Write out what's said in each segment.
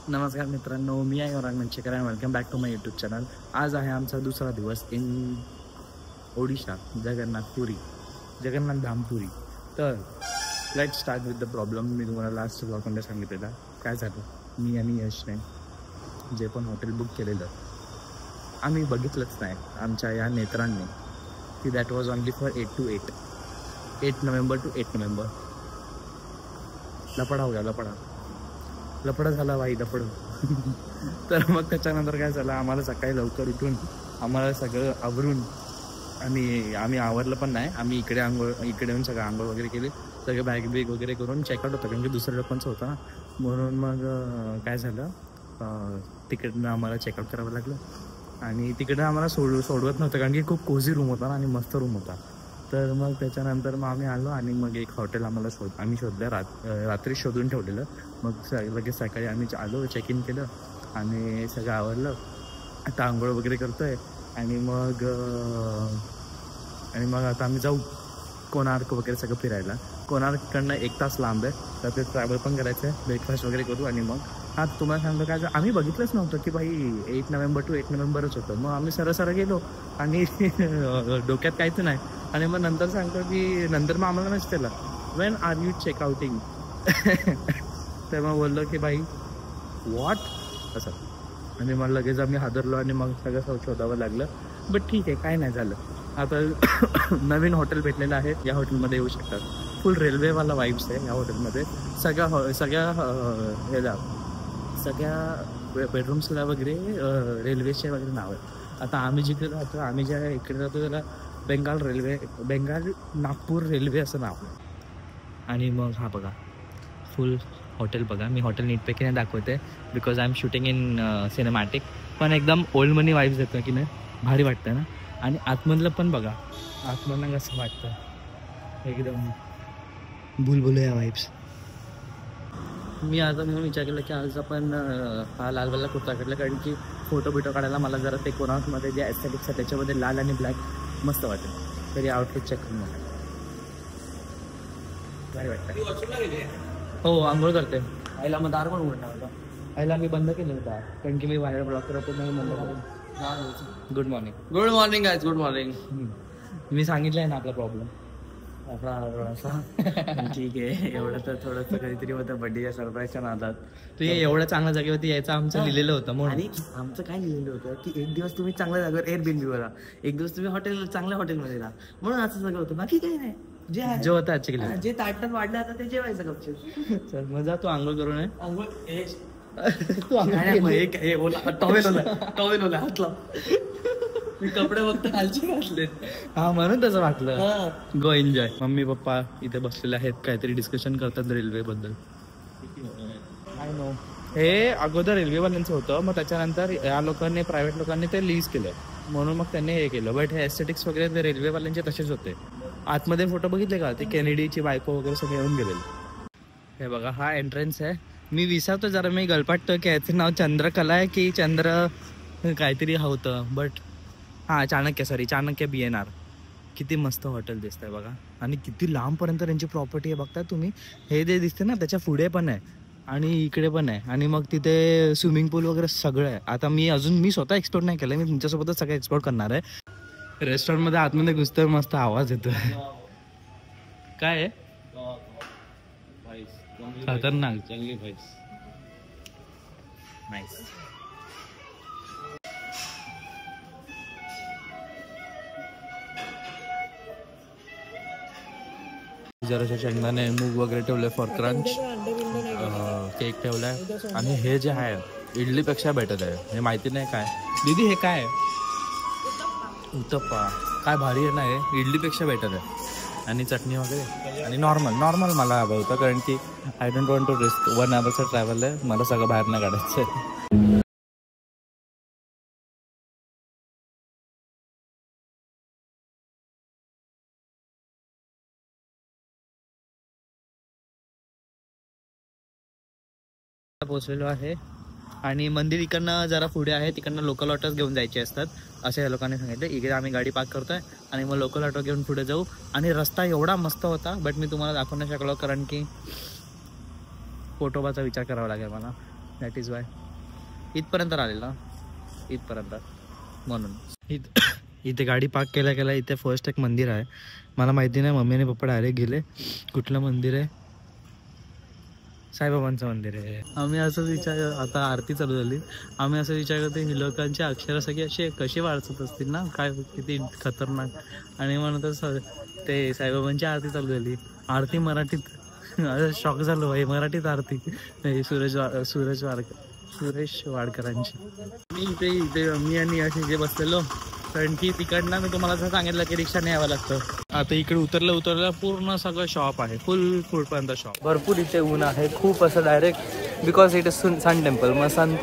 नमस्कार मित्रांनो, मी आहे औरंग मंचेकर आणि welcome back to my YouTube channel. आज आहे आमचा दुसरा दिवस इन ओडिशा, जगन्नाथ धाम पुरी. तर let start with the problem. मी तुम्हाला लास्ट ब्लॉगमध्ये सांगितलेलं काय झालं. मी आणि यशने जे पण हॉटेल बुक केलेलं आम्ही बघितलंच नाही आमच्या या नेत्रांनी की that was only for 8 November to 8 November. लपडा हो गया, लपडा झाला बाई, लपड. तर मग त्याच्यानंतर काय झालं, आम्हाला सकाळी लवकर उठून आम्हाला सगळं आवरून आणि आम्ही आवरलं पण नाही. आम्ही इकडे येऊन सगळं आंघोळ वगैरे केली, सगळं बॅग वगैरे करून चेकआउट होतं कारण की दुसऱ्या लोकांचं होतं ना. म्हणून मग काय झालं, तिकडनं आम्हाला चेकआउट करावं लागलं. आणि तिकडनं आम्हाला सोडवत नव्हतं कारण की खूप कोझी रूम होता ना आणि मस्त रूम होता. तर मग त्याच्यानंतर मग आम्ही आलो आणि मग एक हॉटेल आम्हाला आम्ही शोधलं. रात्री शोधून ठेवलेलं. मग लगेच सकाळी आम्ही आलो, चेक इन केलं आणि सगळं आवरलं. आता आंघोळ वगैरे करतो आहे आणि मग आता आम्ही जाऊ कोणार्क वगैरे सगळं फिरायला. कोणार्ककडनं 1 तास लांब आहे, तर ते ट्रॅव्हल पण करायचं आहे. ब्रेकफास्ट वगैरे करू आणि मग तुम्हाला सांगतो काय, आम्ही बघितलंच नव्हतं की भाई 8 नोव्हेंबर टू 8 नोव्हेंबरच होतं. मग आम्ही सरळ गेलो आणि डोक्यात काहीच नाही. आणि मग नंतर सांगतो की नंतर मग आम्हाला मेसेज केला, वेन आर यू चेकआउटिंग. तर मग बोललो की भाई व्हॉट असं. आणि मग लगेच आम्ही हादरलो आणि मग सगळं शोधावं लागलं. बट ठीक आहे, काय नाही झालं. आता नवीन हॉटेल भेटलेलं आहे, या हॉटेलमध्ये येऊ शकतात. फुल रेल्वेवाला वाईब्स आहे या हॉटेलमध्ये. सगळ्या बेडरूम्सला वगैरे रेल्वेचे वगैरे नाव आहे. आता आम्ही जिकडे राहतो, आम्ही ज्या इकडे राहतो त्याला बेंगाल नागपूर रेल्वे असं नाव आहे. आणि मग हा बघा फुल हॉटेल बघा. मी हॉटेल नीटपैकी दाखवते because I am shooting in cinematic. पण एकदम ओल्ड मनी वाईब्स येतं की नाही, भारी वाटतं ना. आणि आतमधलं पण बघा, आतमधलं कसं वाटतं, एकदम भुलभुलैया वाईब्स. मी आता म्हणून विचार केला की आज आपण हा लालवाला कुर्ता काढला कारण की फोटो काढायला मला जरा ते कोणार्कमध्ये जे ॲस्थेटिक्स आहे त्याच्यामध्ये लाल आणि ब्लॅक मस्त वाटेल. तरी आउटफिट चेक करून मला भारी वाटतं. हो, आंघोळ करते. आईला मग दार पण उघडणार होता. आईला मी बंद केलं होता कारण की मी बाहेर ब्लॉक करत नाही. Good morning guys, good morning. मी सांगितलं आहे ना आपला प्रॉब्लेम असा. ठीक आहे, एवढं तर थोडंसं काहीतरी होतं बड्डेच्या सरप्राईजच्या नादात. तू एवढ्या चांगल्या जागेवरती यायचं आमचं लिहिलेलं होतं. म्हणून आणि आमचं काय लिहिलेलं होतं की 1 दिवस तुम्ही चांगल्या जागेवर एअरबीएनबीवर राहा, 1 दिवस तुम्ही चांगल्या हॉटेलमध्ये राहा. म्हणून असं सगळं होतं, बाकी काही नाही. जे होतं ऍक्च्युअली, जे ताटात वाढलं आता ते जेवायचं गपचूप. चल मजा, तू आंघोळ करून आहे. टॉवेल ओला हातला, मी कपडे फक्त खालचे घातले. हा म्हणून तसं वाटलं. गो एन्जॉय. मम्मी पप्पा इथे बसलेले आहेत, काहीतरी डिस्कशन करतात रेल्वे बद्दल. आय नो, हे अगोदर रेल्वेवाल्यांचं होतं, मग त्याच्यानंतर या लोकांनी, प्रायव्हेट लोकांनी ते लीज केलं म्हणून मग त्यांनी हे केलं. बट हे एस्थेटिक्स वगैरे ते रेल्वेवाल्यांचे तसेच होते. आतमध्ये फोटो बघितले का, ते केनेडीची बायको वगैरे सगळे येऊन गेलेले. हे बघा, हा एंट्रन्स आहे. मी विसरतो जरा, मी गलपाटतो की याचं नाव चंद्रकला आहे की चंद्र काहीतरी होतं. बट हां, चाणक्य BNR. किती मस्त हॉटेल दिसतंय बघा. आणि किती लांबपर्यंत त्यांची प्रॉपर्टी आहे बघता तुम्ही. हे जे दिसते ना त्याच्या पुढे पण आहे आणि इकडे पण आहे. आणि मग तिथे स्विमिंग पूल वगैरे सगळं आहे. आता मी स्वतः एक्सप्लोर नाही केलं, मी तुमच्यासोबतच सगळं एक्सप्लोर करणार आहे. रेस्टॉरंटमध्ये आतमध्ये घुसतोय, मस्त आवाज येतो. काय आहे, खतरनाक जंगली व्हाईस. नाईस. जराशा शेंगदाणे, मूग वगैरे ठेवले फॉर क्रंच. केक ठेवलाय. आणि हे जे आहे इडलीपेक्षा बेटर आहे. हे माहिती नाही काय दीदी, हे काय आहे? उत्तप्पा. काय भारी आहे ना, हे इडलीपेक्षा बेटर आहे. आणि चटणी वगैरे आणि नॉर्मल मला हवं होतं कारण की I don't want to risk. 1 आवरचं ट्रॅव्हल आहे, मला सगळं बाहेर नाही काढायचं आहे. पोचलेलो आहे आणि मंदिर इकडनं जरा पुढे आहे, तिकडनं लोकल ऑटोज घेऊन जायचे असतात असं या लोकांनी सांगितलं. इकडे आम्ही गाडी पार्क करतोय आणि मग लोकल ऑटो घेऊन पुढे जाऊ. आणि रस्ता एवढा मस्त होता, बट मी तुम्हाला दाखवू नाही शकलो कारण की फोटोबाचा विचार करावा लागेल मला. दॅट इज वाय इथपर्यंत आलेला इथपर्यंत म्हणून. इथे गाडी पार्क केल्या इथे फर्स्ट एक मंदिर आहे. मला माहिती नाही, मम्मी आणि पप्पा डायरेक्ट गेले. कुठलं मंदिर आहे? साईबाबांचं मंदिर आहे. आम्ही असंच विचार, आता आरती चालू झाली, आम्ही असं विचार करतो ही लोकांची अक्षर सगळी असे कसे वाचत असतील ना, काय किती खतरनाक. आणि म्हणतच ते साईबाबांची आरती चालू झाली, आरती मराठीत. शॉक झालो भाई, मराठीत आरती. सुरेश वाडकरांची. इथे मी आणि असे जे बसलेलो, कारण की तिकडनं मी तुम्हाला असं सांगितलं की रिक्षाने यावं लागतं. आता इकडे उतरलं पूर्ण सगळं शॉप आहे, फुल पर्यंत शॉप. भरपूर इथे ऊन आहे खूप असं direct, because it is sun temple. मग सन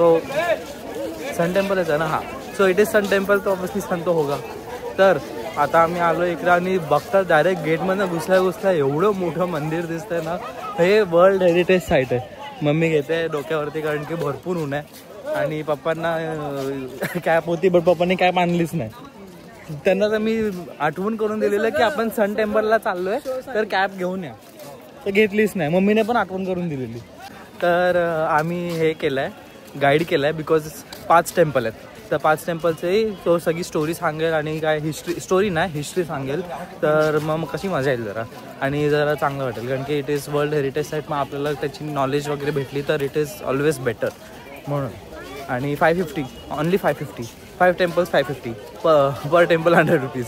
टेम्पलच आहे ना. हा, so it is sun temple, तो ऑब्वियसली सन तो होगा. तर आता आम्ही आलो इकडे आणि बघतात डायरेक्ट गेटमधनं घुसल्या एवढं मोठं मंदिर दिसतंय ना. हे वर्ल्ड हेरिटेज साईट आहे. मम्मी घेते डोक्यावरती कारण की भरपूर ऊन आहे. आणि पप्पांना कॅप होती, बट पप्पांनी कॅप आणलीच नाही. त्यांना तर मी आठवण करून दिलेलं की आपण सन टेम्पलला चाललोय तर कॅप घेऊन या, तर घेतलीच नाही. मम्मीने पण आठवण करून दिलेली. तर आम्ही हे केलंय, गाईड केलंय, बिकॉज 5 टेम्पल आहेत. तर 5 टेम्पलचे तो सगळी स्टोरी सांगेल आणि काय हिस्ट्री सांगेल. तर मग कशी मजा येईल जरा, आणि जरा चांगलं वाटेल, कारण की it is world heritage site. मग आपल्याला त्याची नॉलेज वगैरे भेटली तर इट इज ऑलवेज बेटर म्हणून. आणि 550 ओनली 5 टेम्पल्स 550 पर टेम्पल 100 रुपीज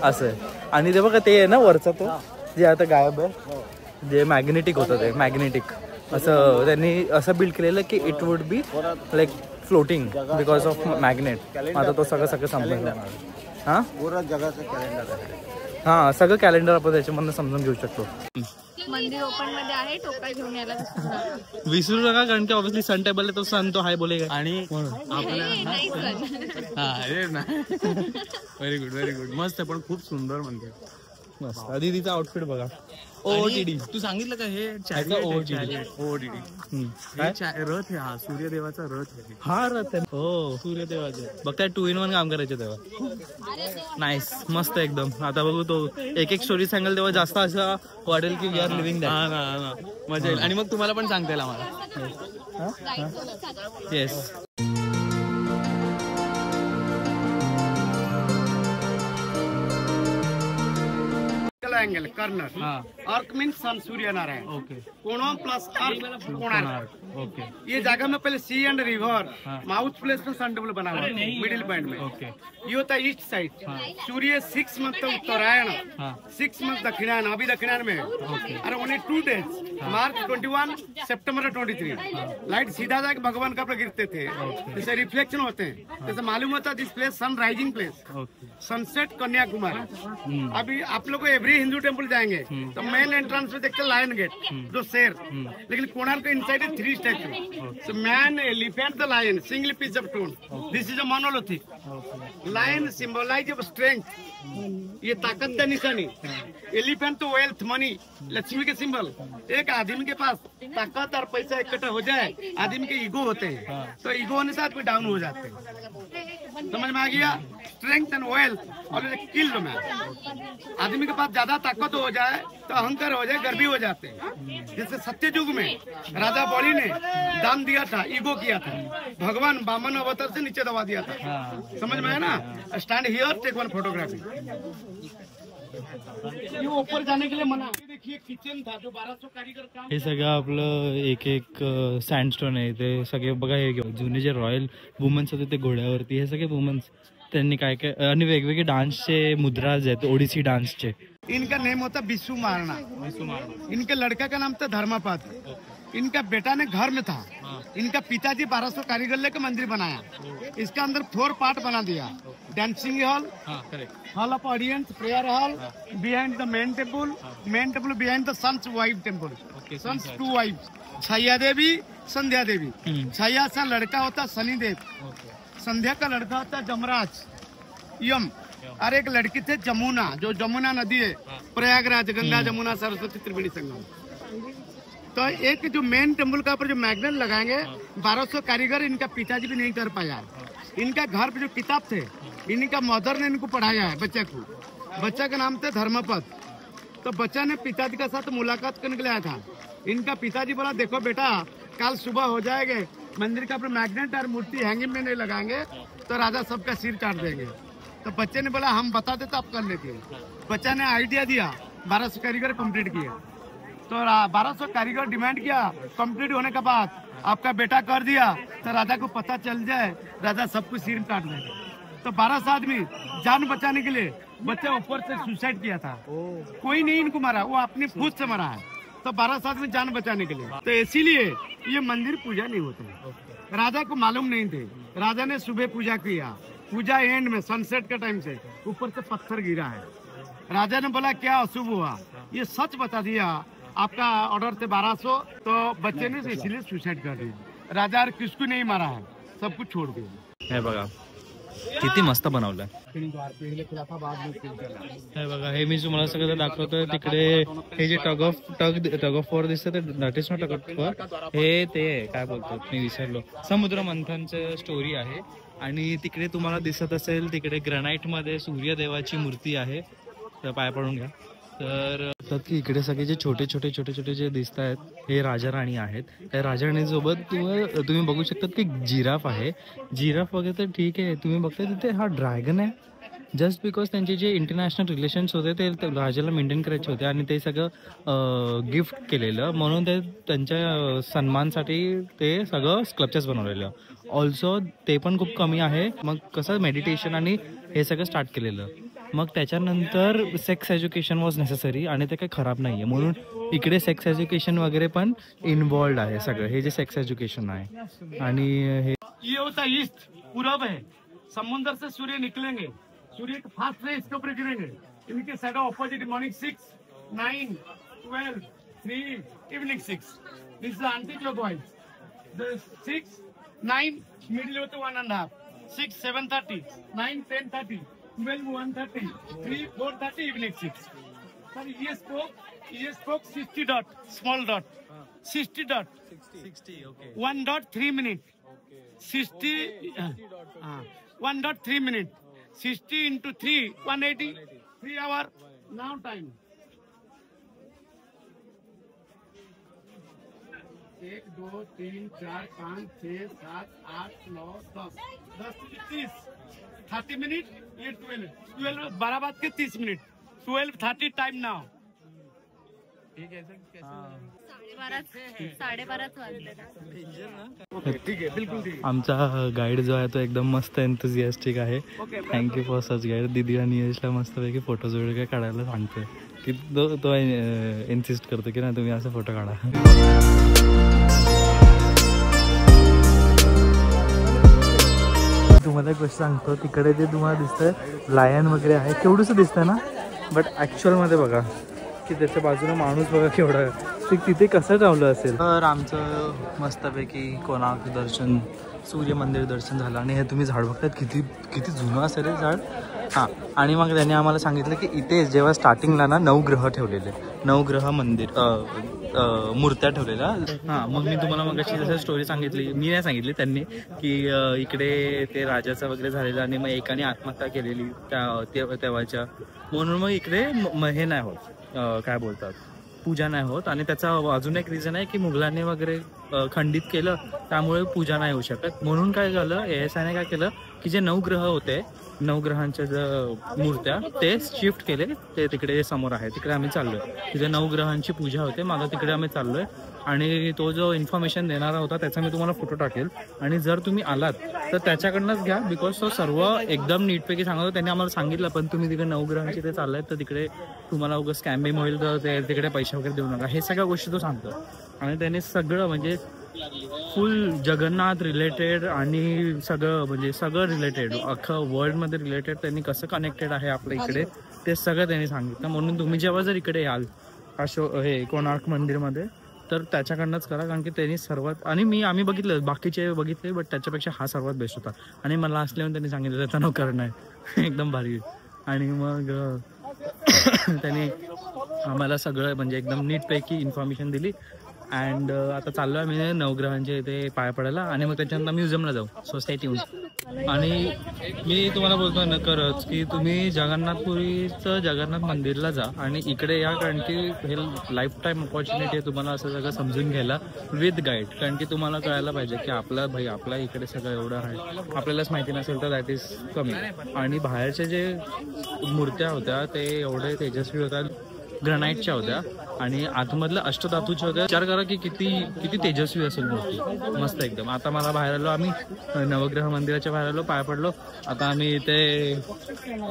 असं आहे. आणि ते बघा ते आहे ना वरचा तो जे आता गायब आहे, जे मॅग्नेटिक होतं, ते मॅग्नेटिक असं त्यांनी असं बिल्ड केलेलं की it would be like floating because of magnet. आता तो सगळं संपलं. हां हां, सगळं कॅलेंडर आपण त्याच्यामधून समजून घेऊ शकतो. मंदिर ओपन मध्ये आहे, टोका घेऊन यायला विसरू नका, कारण की ऑब्विसली सन टेबल आहे, तो सन तो हाय बोलेगा. आणि व्हेरी गुड मस्त आहे, पण खूप सुंदर मंदिर. मस्त. दिदीचा आउटफिट बघा. ओटीडी तू सांगितलं का हे ओटीडी रथ आहे, हा सूर्यदेवाचा रथ आहे. हा रथ आहे हो सूर्यदेवाचा. बघताय 2 in 1 काम करायचे तेव्हा. नाईस, मस्त एकदम. आता बघू तो एक स्टोरी सांगेल तेव्हा जास्त असं वाटेल की वी आर लिव्हिंग दॅट. मजा येईल. आणि मग तुम्हाला पण सांगता येईल आम्हाला. येस. एंगल कर्नर, अर्क मीन्स सन, सूर्य नारायण. ओके. कोणम प्लस अर्क, कोणार्क. ओके. ये जगह में पहले sea and river, mouth place में सन टेम्पल बना हुआ है मिडिल पॉइंट में. ओके. ये होता है ईस्ट साइड. सूर्य 6 मंथ उत्तरायण, 6 मंथ दक्षिणायन. अभी दक्षिणायन में अरे ओनली 2 days, मार्च 21, सितंबर 23. लाइट सीधा जाके भगवान का गिरते थे, जैसे रिफ्लेक्शन होते हैं. जैसे मालूम होता this place sun rising place, sunset Kanyakumari. अभी आप लोग एवरी हिंदू टेम्पल जाएंगे तो मेन एंट्रेंस में देखते लायन गेट, जो शेर. लेकिन Konark inside 3 statue, man, elephant, the lion, single piece of stone. This is a monolithic. Lion symbolize of strength, ये ताकत का निशानी. एलिफेंट तो वेल्थ, मनी, लक्ष्मी के सिंबल. एक आदमी के पास ताकत और पैसा इकट्ठा हो जाए, आदमी के ईगो होते हैं, तो ईगो होने से आदमी डाउन हो जाते हैं. समझ में आ गया? स्ट्रेंथ एंड वेल्थ और kill the man. Aadmi K pass ज्यादा ताकत हो जाए तो अहंकार हो जाए, गर्वी हो जाते हैं. जैसे सत्ययुग में राजा बलि ने दान दिया था, ईगो किया था, भगवान वामन अवतार से नीचे दबा दिया था. समझ में है ना? Stand here, take one photography. ये ऊपर जाने के लिए मना. देखिए किचन था जो 1200 कारीगर काम. हे सगळं आपलं एक सँडस्टोन आहे. ते सगळे बघा, हे जुने जे रॉयल वुमन्स होते ते घोड्यावरती, हे सगळे वुमन्स त्यांनी काय आणि वेगवेगळे डान्सचे मुद्राज आहेत, ओडिसी डान्सचे. इनका नेम होता बिस्सू मारना. इनके लड़का का नाम था धर्मपद. इनका बेटा ने घर में था. इनका पिताजी 1200 कारीगर लेकर मंदिर बनाया. इसका अंदर 4 पार्ट बना दिया. Dancing hall, hall of audience, prayer hall, behind the main temple behind the sun's wife temple. Sun's 2 wife, Chhaya Devi, Sandhya देवी. छाया सा लड़का होता शनिदेव, संध्या का लड़का होता जमराज, यम. और एक लड़की थे जमुना, जो जमुना नदी है प्रयागराज, गंगा जमुना सरस्वती त्रिवेणी संगम. तो एक जो मेन टेम्पल का ऊपर जो मैग्नेट लगाएंगे, 1200 कारीगर, इनका पिताजी भी नहीं कर पाया. इनका घर पे जो किताब थे, इनका मदर ने इनको पढ़ाया है बच्चे को. बच्चा का नाम था धर्मपद. तो बच्चा ने पिताजी के साथ मुलाकात करने के लिए आया था. इनका पिताजी बोला, देखो बेटा, कल सुबह हो जाएंगे मंदिर का मैग्नेट और मूर्ति हैंगिंग में नहीं लगाएंगे तो राजा सबका सिर काट देंगे। तो बच्चे ने बोला हम बता देते आप कर लेते। बच्चा ने आइडिया दिया, 1200 कारीगर कंप्लीट किया। तो 1200 कारीगर डिमांड किया, कंप्लीट होने के बाद आपका बेटा कर दिया तो राजा को पता चल जाए, राजा सबको सिर काट देगा। तो 1200 आदमी जान बचाने के लिए बच्चे ऊपर से सुसाइड किया था। कोई नहीं इनको मारा, वो अपनी फूट से मरा है। तो 1200 आदमी जान बचाने के लिए। तो इसीलिए ये मंदिर पूजा नहीं होते। राजा को मालूम नहीं थे, राजा ने सुबह पूजा किया। पूजा एंड में सनसेट के टाइम से ऊपर से पत्थर गिरा है। राजा ने बोला क्या अशुभ हुआ, ये सच बता दिया, आपका ऑर्डर थे 1200। तो बच्चे ने इसीलिए सुसाइड कर दिया। राजा किसको नहीं मारा है, सब कुछ छोड़ दिया। हे बघा किती मस्त बनवलंय। हे बघा हे मी तुम्हाला सगळं दाखवतोय। तिकडे हे जे टग ऑफ वॉर दिसतं ते that is not tug of war, हे ते काय बोलतात मी विसरलो, समुद्र मंथनचं स्टोरी आहे। आणि तिकडे तुम्हाला दिसत असेल तिकडे ग्रॅनाइट मध्ये सूर्यदेवाची मूर्ती आहे, तर पाय पडून घ्या। तर की इकडे सगळे जे छोटे छोटे जे दिसत आहेत हे राजा राणी आहेत। त्या राजा राणी सोबत तुम्ही बघू शकता की जिराफ आहे। जिराफ वगैरे तर ठीक आहे, तुम्ही बघताय तिथे हा ड्रॅगन आहे। जस्ट बिकॉज त्यांचे जे इंटरनॅशनल रिलेशन्स होते ते राजाला मेंटेन करायचे होते आणि ते सगळं गिफ्ट केलेलं, म्हणून ते त्यांच्या सन्मानसाठी ते सगळं स्कल्पचर्स बनवलेलं। ऑल्सो ते पण खूप कमी आहे। मग कसं मेडिटेशन आणि हे सगळं स्टार्ट केलेलं। मग त्याच्यानंतर सेक्स एज्युकेशन वॉज नेसेसरी आणि ते काही खराब नाही आहे, म्हणून इकडे सेक्स एज्युकेशन वगैरे पण इन्वॉल्ड आहे सगळं, हे जे सेक्स एज्युकेशन आहे। आणि हे ये होता ईस्ट, पूरब है, समुद्र से सूर्य निकलेंगे, सूर्य के फास्ट से इसके ऊपर गिरेंगे, इनके side opposite morning 6, 9, 12, 3, evening 6। This is anti clockwise. The 6, 9 middle होते 1.5, 6, 7:30, 9, 10:30, 12, 1:30, 3, 4:30, इवनिंग 6। सर ये spoke 60 dot, small dot 60 dot 60 okay 1 dot 3 minute 60 1 dot 3 minute 60 into 3 180 3 hour now time 1 2 3 4 5 6 7 8 9 10 10 30 30 minute ये 12 12 बाद के 30 मिनट 12:30 टाइम नाउ। ठीक है सर, 12:30 वाजले। ठीक आहे, बिलकुल ठीक आहे। आमचा गाईड जो आहे तो एकदम मस्त एन्थुसियास्टिक आहे। Thank you for such guide. दीदी आणि यशला मस्तपैकी फोटोज वगैरे काढायला सांगतोय की तो इन्सिस्ट करतो की नाही तुम्ही असं फोटो काढा। तुम्हाला एक गोष्ट सांगतो, तिकडे जे तुम्हाला दिसतंय लायन वगैरे आहे केवढंसं दिसतंय ना, बट ॲक्च्युअलमध्ये बघा की त्याच्या बाजूला माणूस बघा केवढा आहे, तिथे कसं ठेवलं असेल। तर आमचं मस्तपैकी कोणार्क दर्शन, सूर्य मंदिर दर्शन झालं। आणि हे तुम्ही झाड बघतायत किती जुनं असेल हे झाड। हां, आणि मग त्यांनी आम्हाला सांगितलं की इथे जेव्हा स्टार्टिंगला ना 9 ग्रह ठेवलेले, 9 ग्रह मंदिर मूर्त्या ठेवलेल्या। हां, मग मी तुम्हाला मग अशी जसं स्टोरी सांगितली, मी नाही सांगितली त्यांनी, की इकडे ते राजाचं वगैरे झालेलं आणि मग एकाने आत्महत्या केलेली तेव्हाच्या, म्हणून मग इकडे हे नाही होत, काय बोलतात पूजा नाही होत। आणि त्याचा अजून एक रिझन आहे की मुघलांनी वगैरे खंडित केलं, त्यामुळे पूजा नाही होऊ शकत। म्हणून काय झालं, ASI काय केलं की जे 9 ग्रह होते, 9 ग्रहांच्या मूर्त्या ते शिफ्ट केले, ते तिकडे समोर आहे, तिकडे आम्ही चाललोय। तिथे 9 ग्रहांची पूजा होते, मागं तिकडे आम्ही चाललोय। आणि तो जो इन्फॉर्मेशन देणारा होता त्याचा मी तुम्हाला फोटो टाकेल, आणि जर तुम्ही आलात तर त्याच्याकडनंच घ्या, बिकॉज तो सर्व एकदम नीटपैकी सांगतो। त्यांनी आम्हाला सांगितलं, पण तुम्ही तिकडे 9 ग्रहांची ते चाललाय तर तिकडे तुम्हाला उगाच स्कॅम होईल, तर ते तिकडे पैसे वगैरे देऊ नका, हे सगळ्या गोष्टी तो सांगतो। आणि त्याने सगळं म्हणजे फुल जगन्नाथ रिलेटेड आणि सगळं म्हणजे सगळं रिलेटेड, अख्खं वर्ल्डमध्ये रिलेटेड त्यांनी कसं कनेक्टेड आहे आपल्या इकडे ते सगळं त्यांनी सांगितलं। म्हणून तुम्ही जेव्हा जर इकडे याल हे कोणार्क मंदिरमध्ये तर त्याच्याकडनंच करा, कारण की त्यांनी सर्वात, आणि आम्ही बघितलं, बाकीचे बघितले, बट त्याच्यापेक्षा हा सर्वात बेस्ट होता। आणि मला असल्यावर त्यांनी सांगितलं त्याचा नोकर नाही एकदम भारी। आणि मग त्यांनी आम्हाला सगळं म्हणजे एकदम नीटपैकी इन्फॉर्मेशन दिली। अँड आता चाललो आहे मी नवग्रहांच्या इथे पाया पडायला आणि मग त्याच्यानंतर म्युझियमला जाऊ. So stay tuned. आणि मी तुम्हाला बोलतो नक्कीच की तुम्ही जगन्नाथपुरीचं जगन्नाथ मंदिरला जा आणि इकडे या, कारण की हे लाईफ टाईम अपॉर्च्युनिटी आहे तुम्हाला असं सगळं समजून घ्यायला विथ गाईड. कारण की तुम्हाला कळायला पाहिजे की आपला इकडे सगळं एवढं आहे, आपल्यालाच माहिती नसेल तर दॅट इज कमी. आणि बाहेरच्या जे मूर्त्या होत्या ते एवढे तेजस्वी होत्या, ग्रनाईटच्या होत्या आणि आतमधल्या अष्टधातूच्या होत्या. विचार करा की किती तेजस्वी असेल मूर्ती. मस्त एकदम. आता मला बाहेर आलो, आम्ही नवग्रह मंदिराच्या बाहेर आलो, पाया पडलो. आता आम्ही इथे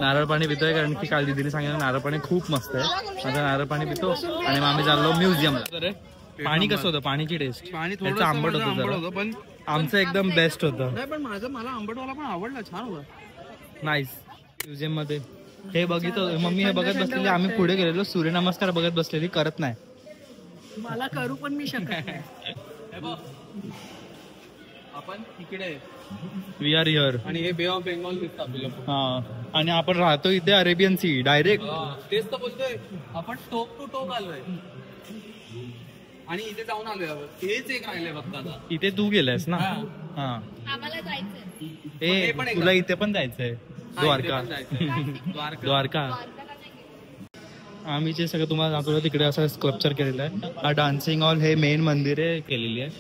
नारळ पाणी पितोय, कारण की काल दीदीने सांगितलं नारळ पाणी खूप मस्त आहे. आता नारळ पाणी पितो आणि मग आम्ही चाललो म्युझियमला. पाणी कसं होतं? पाणीची टेस्ट पाणी थोडं आंबट होतं पण आमचं एकदम बेस्ट होतं. नाही, पण मला आंबटवाला पण आवडला, छान होता. नाईस. म्युझियम मध्ये हे बघितलं मम्मी, हे बघत बसलेली. आम्ही पुढे गेलेलो, सूर्यनमस्कार बघत बसलेली, करत नाही. मला करू पण मी शकत. आपण इकडे वी आर हिअर आणि हे बे ऑफ बेंगॉल दिसतं आपल्याला. हा, आणि आपण राहतो इथे अरेबियन सी डायरेक्ट. तेच तर बोलतोय, आपण टोक टू टोक आलोय आणि इथे जाऊन आलोय. हेच एक राहिलंय फक्त आता. इथे तू गेलायस ना? हा, आम्हाला जायचंय. ए तुला इथे पण जायचंय, द्वारका. द्वारका. आम्ही जे सगळं तुम्हाला दाखवलं तिकडे असं स्कल्पचर केलेलं आहे. हा डान्सिंग हॉल हे मेन मंदिर आहे केलेली आहे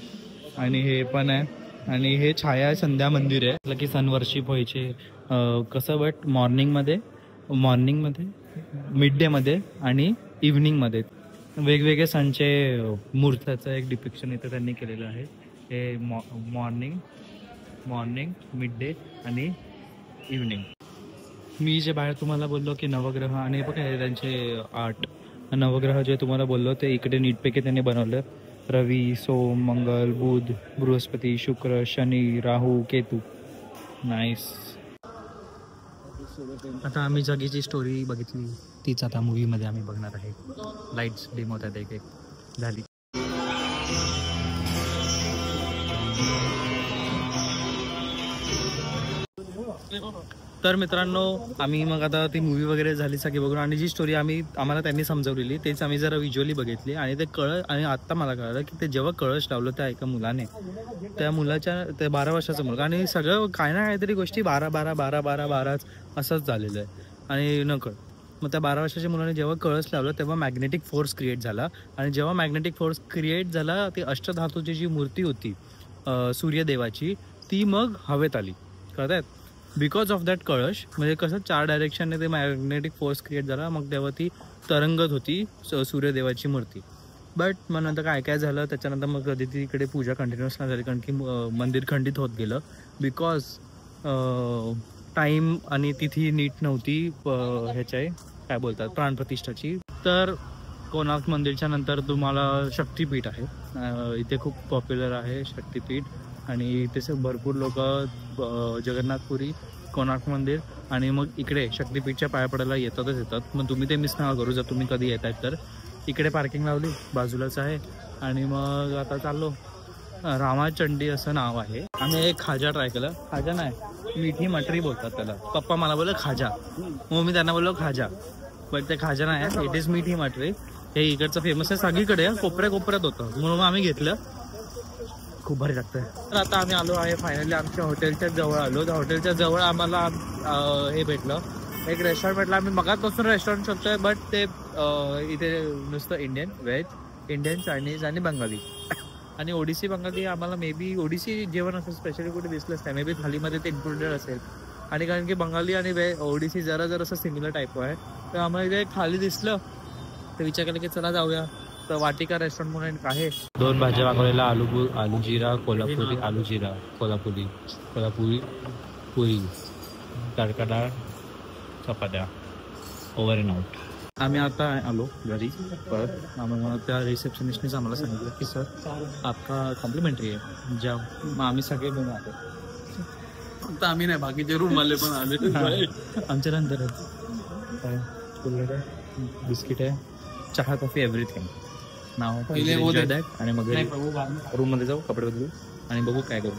आणि हे पण आहे. आणि हे छाया संध्या मंदिर आहे, म्हटलं की सन वर्शिप व्हायचे कसं, बट मॉर्निंगमध्ये मिड डेमध्ये आणि इव्हनिंगमध्ये वेगवेगळे सणचे मूर्त्याचं एक डिपिक्शन इथं त्यांनी केलेलं आहे. हे मॉर्निंग मिड डे आणि इव्हनिंग. मी जे बाहेर तुम्हाला बोललो की नवग्रह आणि हे बघा त्यांचे आर्ट, नवग्रह जे तुम्हाला बोललो ते इकडे नीटपैकी त्यांनी बनवलं. रवी, सोम, मंगल, बुध, बृहस्पती, शुक्र, शनी, राहू, केतू. नाईस. आता आम्ही जगीची स्टोरी बघितली, तीच आता मूवीमध्ये आम्ही बघणार आहे. लाईट्स डिम होतात एक झाली. तर मित्रांनो, आम्ही मग आता ती मूवी वगैरे झाली सगळी बघून आणि जी स्टोरी आम्हाला त्यांनी समजवलेली तेच आम्ही जरा व्हिज्युअली बघितली. आणि ते आणि आत्ता मला कळलं की ते जेव्हा कळश लावलं त्या एका मुलाने, त्या मुलाच्या ते 12 वर्षाचा मुलगा, आणि सगळं काय ना काहीतरी गोष्टी 12 असंच झालेलं आहे आणि नकळ. मग त्या 12 वर्षाच्या मुलाने जेव्हा कळस लावलं तेव्हा मॅग्नेटिक फोर्स क्रिएट झाला. आणि जेव्हा मॅग्नेटिक फोर्स क्रिएट झाला, ती अष्टधातूची जी मूर्ती होती सूर्यदेवाची, ती मग हवेत आली. कळत? बिकॉज ऑफ दॅट कळश, म्हणजे कसं 4 डायरेक्शनने ते मॅग्नेटिक फोर्स क्रिएट झाला. मग तेव्हा ती तरंगत होती सूर्यदेवाची मूर्ती. बट मग नंतर काय झालं त्याच्यानंतर मग कधी तिकडे पूजा कंटिन्युअस नाही झाली, कारण की मंदिर खंडित होत गेलं. बिकॉज टाईम आणि तिथी नीट नव्हती ह्याच्या काय बोलतात प्राणप्रतिष्ठाची. तर कोणार्क मंदिरच्या नंतर तुम्हाला शक्तिपीठ आहे, इथे खूप पॉप्युलर आहे शक्तिपीठ. आणि इथे भरपूर लोक जगन्नाथपुरी, कोणार्क मंदिर आणि मग इकडे शक्तिपीठच्या पाया पडायला येतात. मग तुम्ही ते मिस नका करू जर तुम्ही कधी येत आहेत तर. इकडे पार्किंग लावली, बाजूलाच आहे. आणि मग आता चाललो. रामाचंडी असं नाव आहे. आम्ही एक खाजा ट्राय केलं. खाजा नाही, मिठी मटरी बोलतात त्याला. पप्पा मला बोललं खाजा, मग मी त्यांना बोललो खाजा, बट ते खाजा नाही, इट इज मिठी मटरी. हे इकडचं फेमस आहे, सगळीकडे कोपऱ्यात होतं, म्हणून आम्ही घेतलं. खूप भारी लागतंय. तर आता आम्ही आलो आहे फायनली आमच्या हॉटेलच्या जवळ आलो. त्या हॉटेलच्या जवळ आम्हाला हे भेटलं, एक रेस्टॉरंट भेटलं. आम्ही मगाचपासून रेस्टॉरंट शोधतोय, बट ते इथे नुसतं इंडियन, व्हेज, इंडियन, चायनीज आणि बंगाली. आणि ओडिसी बंगाली आम्हाला मे बी ओडिसी जेवण असं स्पेशली कुठे दिसलंच नाही. मे बी थालीमध्ये ते इन्क्लुडेड असेल. आणि कारण की बंगाली आणि ओडिसी जरा असं सिमिलर टाईप आहे, तर आम्हाला इथे थाली दिसलं तर विचार केला की चला जाऊया. तर वाटिका रेस्टॉरंट म्हणून आहे. 2 भाज्या मागवलेला, आलू जिरा कोल्हापुरी पुरी, तडका डाळ, चपात्या, ओव्हर अँड आउट. आम्ही आता आलो घरी परत. आम्हाला त्या रिसेप्शनिस्टनेच आम्हाला सांगितलं की सर आपका कॉम्प्लिमेंटरी आहे ज्या. मग आम्ही सगळे बनवून आलो. फक्त आम्ही नाही, बाकीचे रूम वाले पण आले आमच्या नंतर. बिस्किट आहे, चहा, कॉफी, एव्हरीथिंग. नाव पहिले दॅट. आणि मग रूम मध्ये जाऊ, कपडे बदलू आणि बघू काय करू.